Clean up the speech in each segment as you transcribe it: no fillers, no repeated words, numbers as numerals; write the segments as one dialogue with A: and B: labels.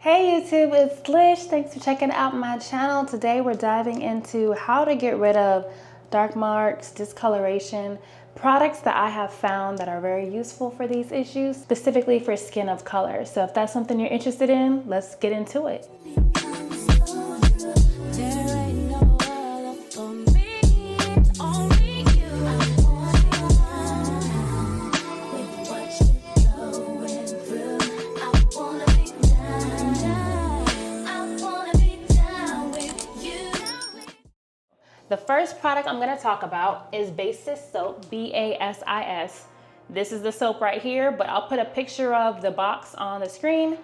A: Hey YouTube, it's Lish. Thanks for checking out my channel. Today we're diving into how to get rid of dark marks, discoloration, products that I have found that are very useful for these issues, specifically for skin of color. So if that's something you're interested in, let's get into it. The first product I'm gonna talk about is Basis Soap, B-A-S-I-S. This is the soap right here, but I'll put a picture of the box on the screen.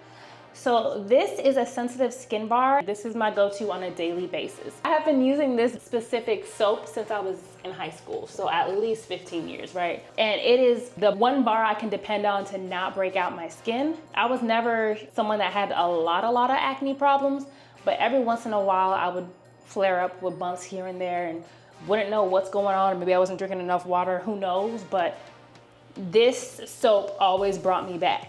A: So this is a sensitive skin bar. This is my go-to on a daily basis. I have been using this specific soap since I was in high school, so at least 15 years, right? And it is the one bar I can depend on to not break out my skin. I was never someone that had a lot of acne problems, but every once in a while I would flare up with bumps here and there and wouldn't know what's going on. Maybe I wasn't drinking enough water, who knows? But this soap always brought me back.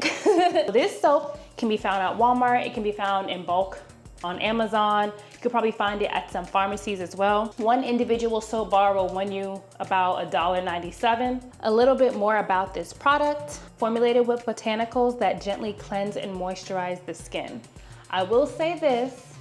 A: This soap can be found at Walmart. It can be found in bulk on Amazon. You could probably find it at some pharmacies as well. One individual soap bar will run you about $1.97. A little bit more about this product. Formulated with botanicals that gently cleanse and moisturize the skin. I will say this,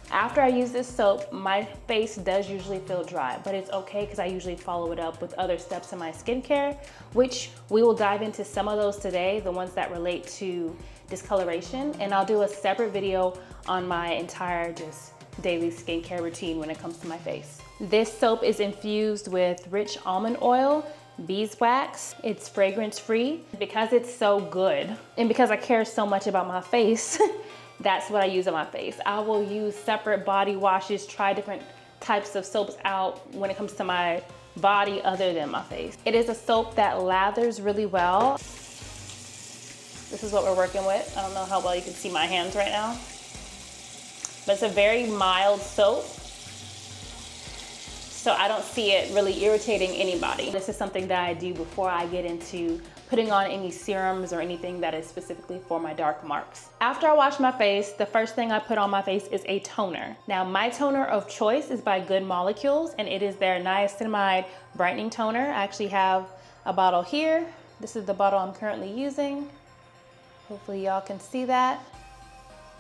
A: after I use this soap, my face does usually feel dry, but it's okay because I usually follow it up with other steps in my skincare, which we will dive into some of those today, the ones that relate to discoloration, and I'll do a separate video on my entire just daily skincare routine when it comes to my face. This soap is infused with rich almond oil, beeswax. It's fragrance free. Because it's so good and because I care so much about my face, that's what I use on my face. I will use separate body washes, try different types of soaps out when it comes to my body other than my face. It is a soap that lathers really well. This is what we're working with. I don't know how well you can see my hands right now, but it's a very mild soap, so I don't see it really irritating anybody. This is something that I do before I get into putting on any serums or anything that is specifically for my dark marks. After I wash my face, the first thing I put on my face is a toner. Now, my toner of choice is by Good Molecules, and it is their Niacinamide Brightening Toner. I actually have a bottle here. This is the bottle I'm currently using. Hopefully y'all can see that.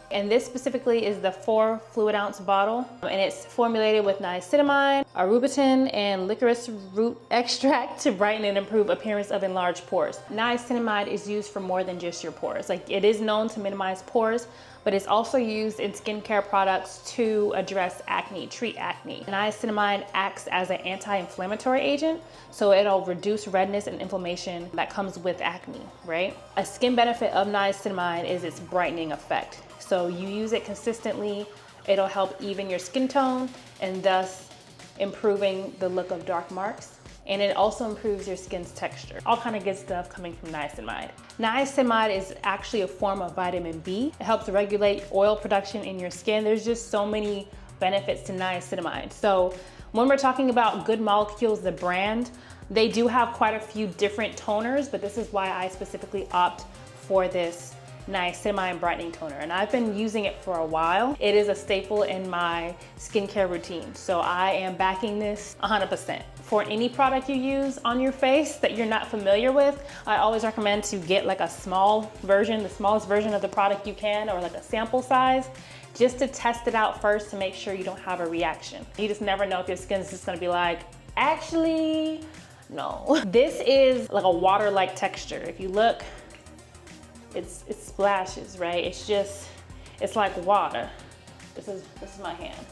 A: And this specifically is the 4 fluid ounce bottle, and it's formulated with niacinamide, arbutin, and licorice root extract to brighten and improve appearance of enlarged pores. Niacinamide is used for more than just your pores. Like, it is known to minimize pores, but it's also used in skincare products to address acne, treat acne. Niacinamide acts as an anti-inflammatory agent, so it'll reduce redness and inflammation that comes with acne, right? A skin benefit of niacinamide is its brightening effect. So you use it consistently, it'll help even your skin tone and thus improving the look of dark marks. And it also improves your skin's texture. All kind of good stuff coming from niacinamide. Niacinamide is actually a form of vitamin B. It helps regulate oil production in your skin. There's just so many benefits to niacinamide. So when we're talking about Good Molecules, the brand, they do have quite a few different toners, but this is why I specifically opt for this Niacinamide Brightening Toner, and I've been using it for a while. It is a staple in my skincare routine, so I am backing this 100%. For any product you use on your face that you're not familiar with, I always recommend to get like a small version, the smallest version of the product you can, or like a sample size, just to test it out first to make sure you don't have a reaction. You just never know if your skin's just gonna be like, actually, no. This is like a water-like texture. If you look, it splashes, right? It's like water. This is my hand.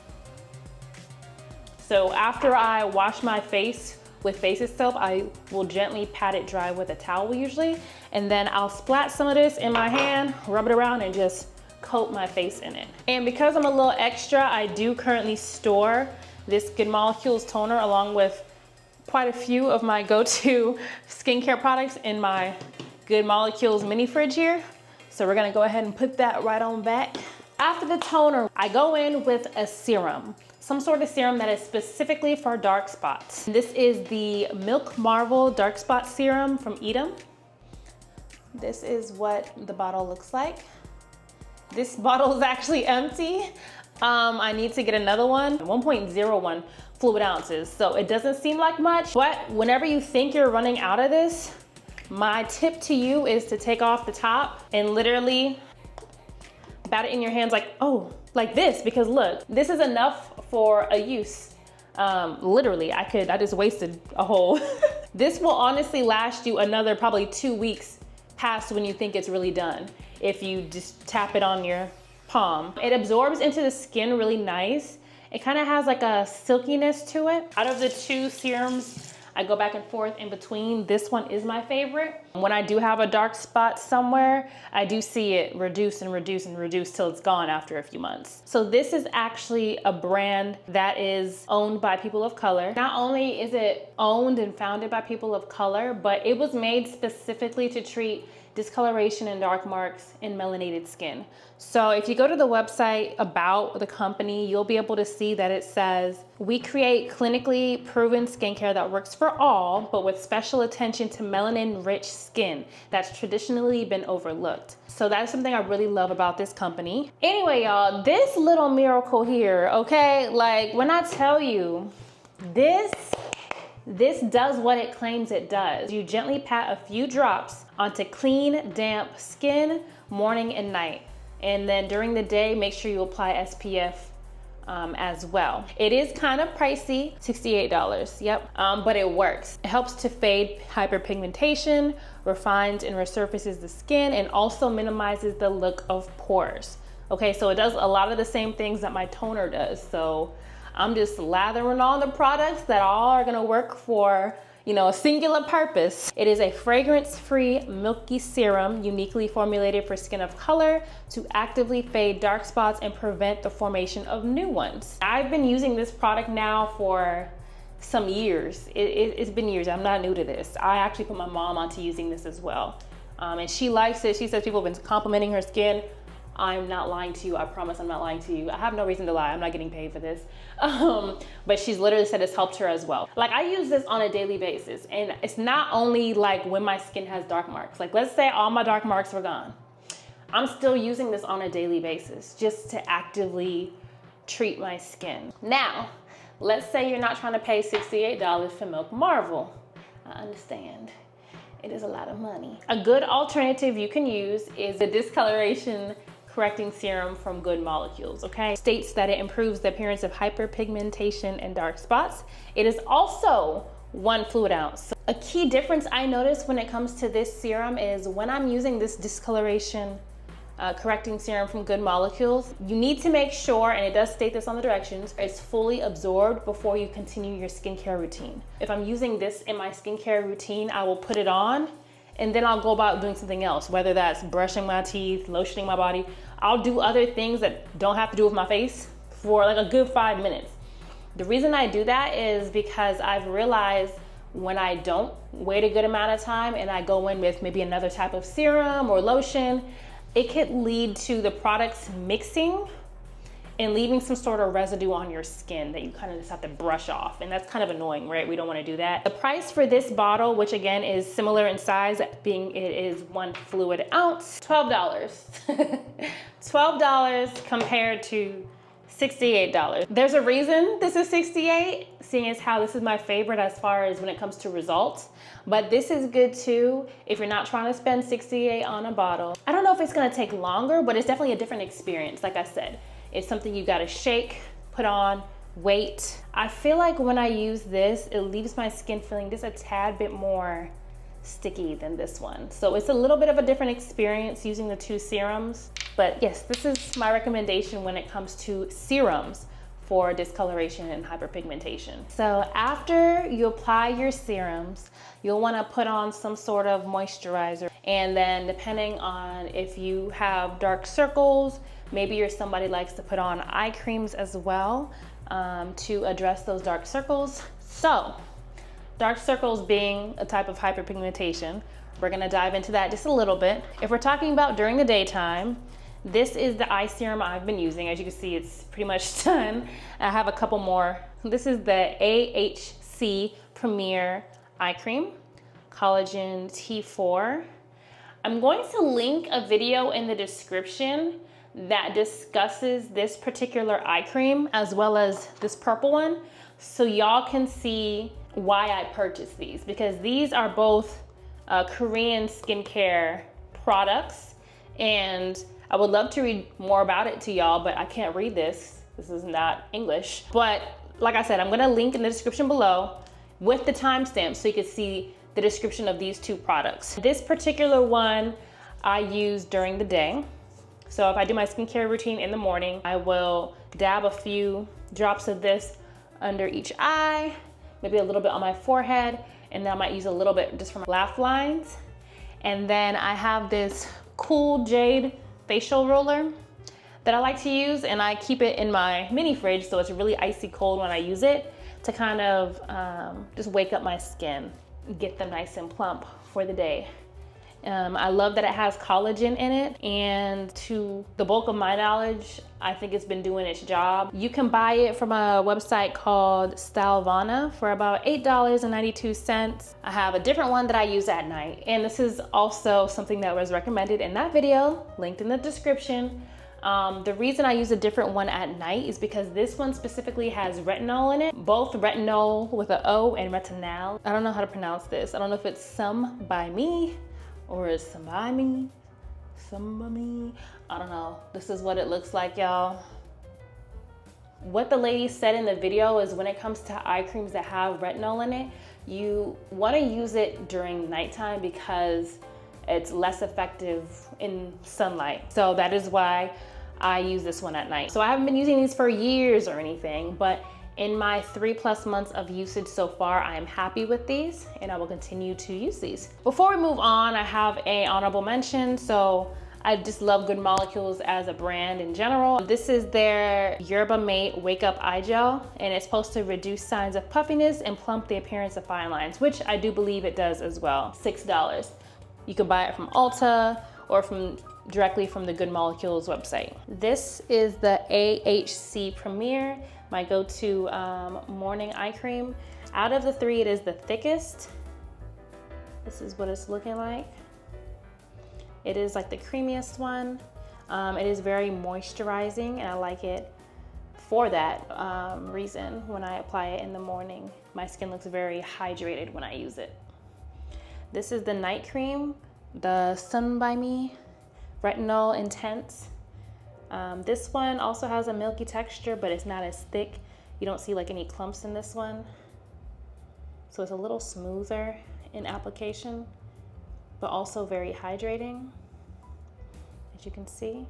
A: So after I wash my face with Basis soap, I will gently pat it dry with a towel usually, and then I'll splat some of this in my hand, rub it around, and just coat my face in it. And because I'm a little extra, I do currently store this Good Molecules toner along with quite a few of my go-to skincare products in my Good Molecules mini fridge here. So we're gonna go ahead and put that right on back. After the toner, I go in with a serum, some sort of serum that is specifically for dark spots. This is the Milk Marvel Dark Spot Serum from EADEM. This is what the bottle looks like. This bottle is actually empty. I need to get another one, 1.01 fluid ounces. So it doesn't seem like much, but whenever you think you're running out of this, my tip to you is to take off the top and literally bat it in your hands like, oh, like this, because look, this is enough for a use. Literally, I just wasted a whole. This will honestly last you another probably 2 weeks past when you think it's really done, if you just tap it on your palm. It absorbs into the skin really nice. It kind of has like a silkiness to it. Out of the two serums, I go back and forth in between. This one is my favorite. When I do have a dark spot somewhere, I do see it reduce and reduce and reduce till it's gone after a few months. So this is actually a brand that is owned by people of color. Not only is it owned and founded by people of color, but it was made specifically to treat discoloration and dark marks in melanated skin. So if you go to the website about the company, you'll be able to see that it says, we create clinically proven skincare that works for all, but with special attention to melanin-rich skin that's traditionally been overlooked. So that's something I really love about this company. Anyway, y'all, this little miracle here, okay? Like when I tell you, this does what it claims it does. You gently pat a few drops onto clean, damp skin, morning and night. And then during the day, make sure you apply SPF as well. It is kind of pricey, $68, yep, but it works. It helps to fade hyperpigmentation, refines and resurfaces the skin, and also minimizes the look of pores. Okay, so it does a lot of the same things that my toner does. So I'm just lathering on the products that all are gonna work for, you know, a singular purpose. It is a fragrance-free milky serum uniquely formulated for skin of color to actively fade dark spots and prevent the formation of new ones. I've been using this product now for some years. It's been years. I'm not new to this. I actually put my mom onto using this as well. And she likes it. She says people have been complimenting her skin. I'm not lying to you. I promise I'm not lying to you. I have no reason to lie. I'm not getting paid for this. But she's literally said it's helped her as well. Like I use this on a daily basis, and it's not only like when my skin has dark marks. Like let's say all my dark marks were gone. I'm still using this on a daily basis just to actively treat my skin. Now, let's say you're not trying to pay $68 for Milk Marvel. I understand. It is a lot of money. A good alternative you can use is the Discoloration correcting serum from Good Molecules, okay? States that it improves the appearance of hyperpigmentation and dark spots. It is also 1 fluid ounce. A key difference I notice when it comes to this serum is when I'm using this Discoloration correcting serum from Good Molecules, you need to make sure, and it does state this on the directions, it's fully absorbed before you continue your skincare routine. If I'm using this in my skincare routine, I will put it on and then I'll go about doing something else, whether that's brushing my teeth, lotioning my body. I'll do other things that don't have to do with my face for like a good 5 minutes. The reason I do that is because I've realized when I don't wait a good amount of time and I go in with maybe another type of serum or lotion, it could lead to the products mixing and leaving some sort of residue on your skin that you kind of just have to brush off. And that's kind of annoying, right? We don't want to do that. The price for this bottle, which again is similar in size, being it is 1 fluid ounce, $12. $12 compared to $68. There's a reason this is $68, seeing as how this is my favorite as far as when it comes to results. But this is good too if you're not trying to spend $68 on a bottle. I don't know if it's gonna take longer, but it's definitely a different experience. Like I said, it's something you gotta shake, put on, wait. I feel like when I use this, it leaves my skin feeling just a tad bit more sticky than this one. So it's a little bit of a different experience using the 2 serums. But yes, this is my recommendation when it comes to serums for discoloration and hyperpigmentation. So after you apply your serums, you'll wanna put on some sort of moisturizer. And then depending on if you have dark circles, maybe you're somebody who likes to put on eye creams as well to address those dark circles. So dark circles being a type of hyperpigmentation, we're gonna dive into that just a little bit. If we're talking about during the daytime, this is the eye serum I've been using. As you can see, it's pretty much done. I have a couple more. This is the AHC Premier Eye Cream, Collagen T4. I'm going to link a video in the description that discusses this particular eye cream as well as this purple one, so y'all can see why I purchased these, because these are both Korean skincare products, and I would love to read more about it to y'all, but I can't read this. This is not English. But like I said, I'm gonna link in the description below with the timestamp so you can see the description of these two products. This particular one I use during the day. So if I do my skincare routine in the morning, I will dab a few drops of this under each eye, maybe a little bit on my forehead, and then I might use a little bit just for my laugh lines. And then I have this cool jade facial roller that I like to use, and I keep it in my mini fridge so it's really icy cold when I use it to kind of just wake up my skin, get them nice and plump for the day. I love that it has collagen in it, and to the bulk of my knowledge, I think it's been doing its job. You can buy it from a website called Stalvana for about $8.92. I have a different one that I use at night, and this is also something that was recommended in that video, linked in the description. The reason I use a different one at night is because this one specifically has retinol in it, both retinol with an O and retinol. I don't know how to pronounce this. I don't know if it's some by me or is some by me, I don't know. This is what it looks like, y'all. What the lady said in the video is when it comes to eye creams that have retinol in it, you want to use it during nighttime because it's less effective in sunlight. So that is why I use this one at night. So I haven't been using these for years or anything, but in my 3+ months of usage so far, I am happy with these, and I will continue to use these. Before we move on, I have an honorable mention. So I just love Good Molecules as a brand in general. This is their Yerba Mate Wake Up Eye Gel, and it's supposed to reduce signs of puffiness and plump the appearance of fine lines, which I do believe it does as well. $6. You can buy it from Ulta or directly from the Good Molecules website. This is the AHC Premier, my go-to morning eye cream. Out of the three, it is the thickest. This is what it's looking like. It is like the creamiest one. It is very moisturizing, and I like it for that reason. When I apply it in the morning, my skin looks very hydrated when I use it. This is the night cream, the Sun by Me Retinol Intense. This one also has a milky texture, but it's not as thick. You don't see like any clumps in this one. So it's a little smoother in application, but also very hydrating, as you can see.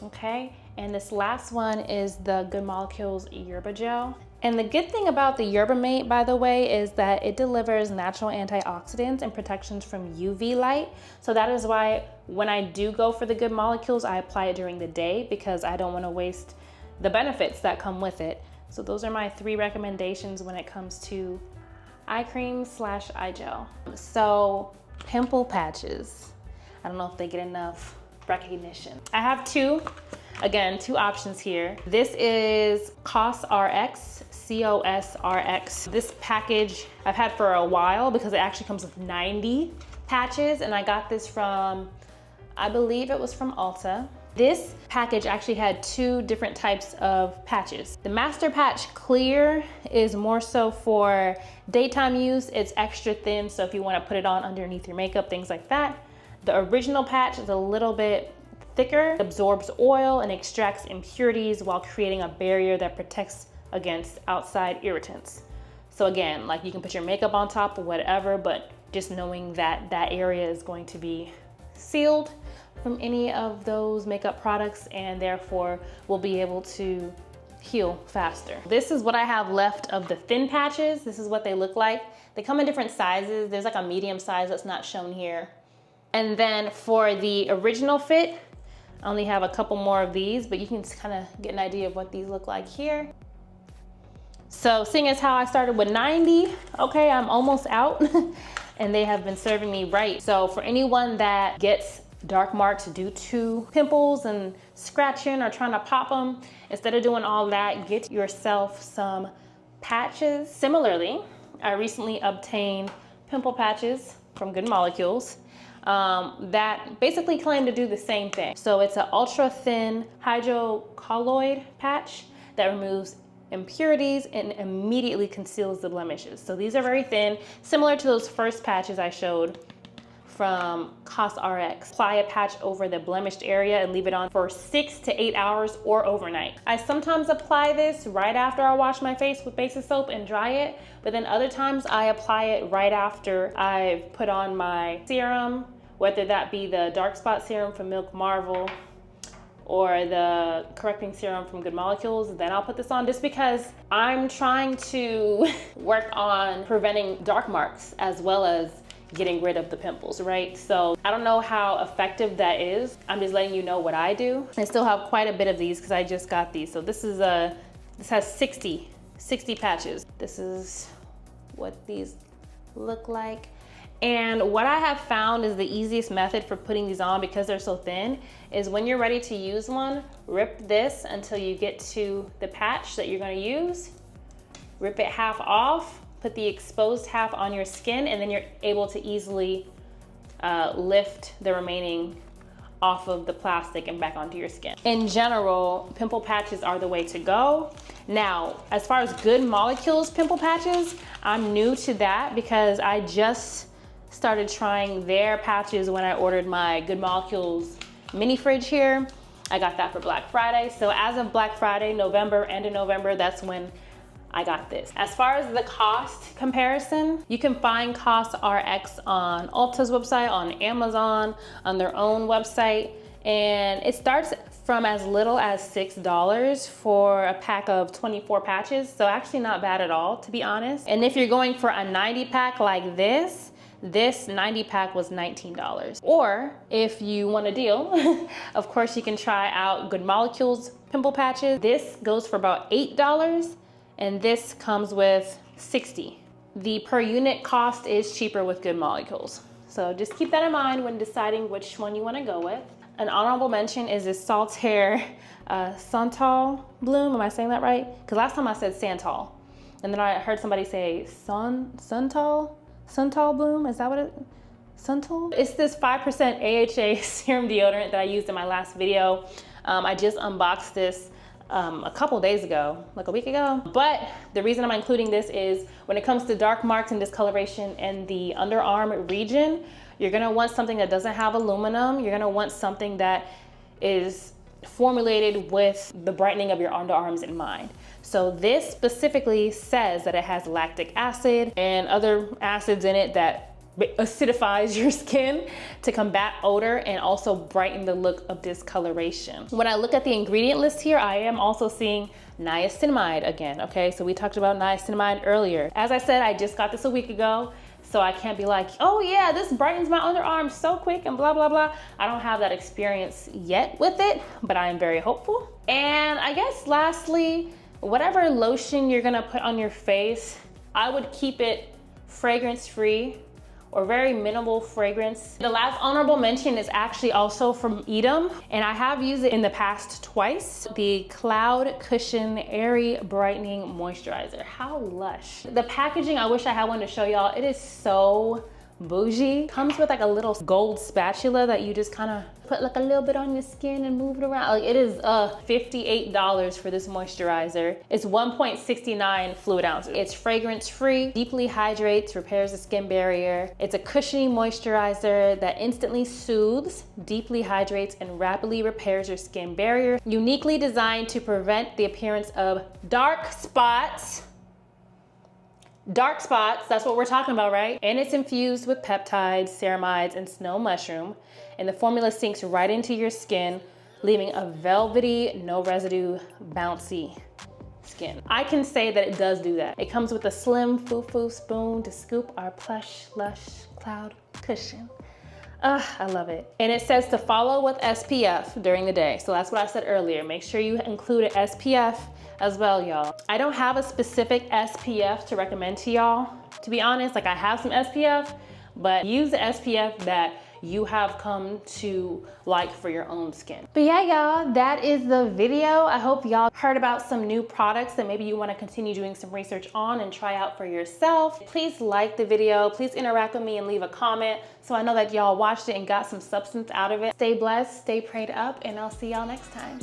A: Okay, and this last one is the Good Molecules Yerba Gel. And the good thing about the Yerba Mate, by the way, is that it delivers natural antioxidants and protections from UV light. So that is why when I do go for the Good Molecules, I apply it during the day because I don't want to waste the benefits that come with it. So those are my 3 recommendations when it comes to eye cream / eye gel. So pimple patches. I don't know if they get enough recognition. I have 2 options here. This is COSRX, COSRX. This package I've had for a while because it actually comes with 90 patches, and I got this from, I believe it was from Ulta. This package actually had 2 different types of patches. The Master Patch Clear is more so for daytime use. It's extra thin, so if you want to put it on underneath your makeup, things like that. The original patch is a little bit thicker, absorbs oil and extracts impurities while creating a barrier that protects against outside irritants. So again, like you can put your makeup on top or whatever, but just knowing that that area is going to be sealed from any of those makeup products, and therefore will be able to heal faster. This is what I have left of the thin patches. This is what they look like. They come in different sizes. There's like a medium size that's not shown here. And then for the original fit, I only have a couple more of these, but you can kind of get an idea of what these look like here. So seeing as how I started with 90, okay, I'm almost out and they have been serving me right. So for anyone that gets dark marks due to pimples and scratching or trying to pop them, instead of doing all that, get yourself some patches. Similarly, I recently obtained pimple patches from Good Molecules. that basically claim to do the same thing. So it's an ultra thin hydrocolloid patch that removes impurities and immediately conceals the blemishes. So these are very thin, similar to those first patches I showed from COSRX. Apply a patch over the blemished area and leave it on for 6 to 8 hours or overnight. I sometimes apply this right after I wash my face with basic soap and dry it, but then other times I apply it right after I've put on my serum, whether that be the dark spot serum from Milk Marvel or the correcting serum from Good Molecules. Then I'll put this on just because I'm trying to work on preventing dark marks as well as getting rid of the pimples, right? So I don't know how effective that is. I'm just letting you know what I do. I still have quite a bit of these because I just got these. So this has 60 patches. This is what these look like. And what I have found is the easiest method for putting these on, because they're so thin, is when you're ready to use one, rip this until you get to the patch that you're gonna use, rip it half off, put the exposed half on your skin, and then you're able to easily lift the remaining off of the plastic and back onto your skin. In general, pimple patches are the way to go. Now, as far as Good Molecules pimple patches, I'm new to that because I just started trying their patches when I ordered my Good Molecules mini fridge here. I got that for Black Friday. So as of Black Friday, end of November, that's when I got this. As far as the cost comparison, you can find COSRX on Ulta's website, on Amazon, on their own website, and it starts from as little as $6 for a pack of 24 patches, so actually not bad at all, to be honest. And if you're going for a 90 pack like this 90 pack was $19. Or if you want a deal, of course you can try out Good Molecules pimple patches. This goes for about $8, and this comes with 60. The per unit cost is cheaper with Good Molecules. So just keep that in mind when deciding which one you want to go with. An honorable mention is this Saltair Santal bloom. Am I saying that right? Because last time I said Santal, and then I heard somebody say Santal bloom. Is that what it? Santal? It's this 5% AHA serum deodorant that I used in my last video. I just unboxed this a couple days ago, like a week ago. But the reason I'm including this is when it comes to dark marks and discoloration in the underarm region, you're gonna want something that doesn't have aluminum. You're gonna want something that is formulated with the brightening of your underarms in mind. So this specifically says that it has lactic acid and other acids in it that acidifies your skin to combat odor and also brighten the look of discoloration. When I look at the ingredient list here, I am also seeing niacinamide again, okay? So we talked about niacinamide earlier. As I said, I just got this a week ago, so I can't be like, oh yeah, this brightens my underarms so quick and blah, blah, blah. I don't have that experience yet with it, but I am very hopeful. And I guess lastly, whatever lotion you're gonna put on your face, I would keep it fragrance-free or very minimal fragrance. The last honorable mention is actually also from EADEM, and I have used it in the past twice. The Cloud Cushion Airy Brightening Moisturizer. How lush. The packaging, I wish I had one to show y'all. It is so bougie. Comes with like a little gold spatula that you just kind of put like a little bit on your skin and move it around. Like it is $58 for this moisturizer. It's 1.69 fluid ounces. It's fragrance free, deeply hydrates, repairs the skin barrier. It's a cushiony moisturizer that instantly soothes, deeply hydrates, and rapidly repairs your skin barrier. Uniquely designed to prevent the appearance of dark spots. Dark spots, that's what we're talking about, right? And it's infused with peptides, ceramides, and snow mushroom. And the formula sinks right into your skin, leaving a velvety, no residue, bouncy skin. I can say that it does do that. It comes with a slim foo-foo spoon to scoop our plush, lush cloud cushion. I love it. And it says to follow with SPF during the day. So that's what I said earlier. Make sure you include an SPF as well, y'all. I don't have a specific SPF to recommend to y'all. To be honest, like I have some SPF, but use the SPF that you have come to like for your own skin. But yeah, y'all, that is the video. I hope y'all heard about some new products that maybe you want to continue doing some research on and try out for yourself. Please like the video. Please interact with me and leave a comment so I know that y'all watched it and got some substance out of it. Stay blessed, stay prayed up, and I'll see y'all next time.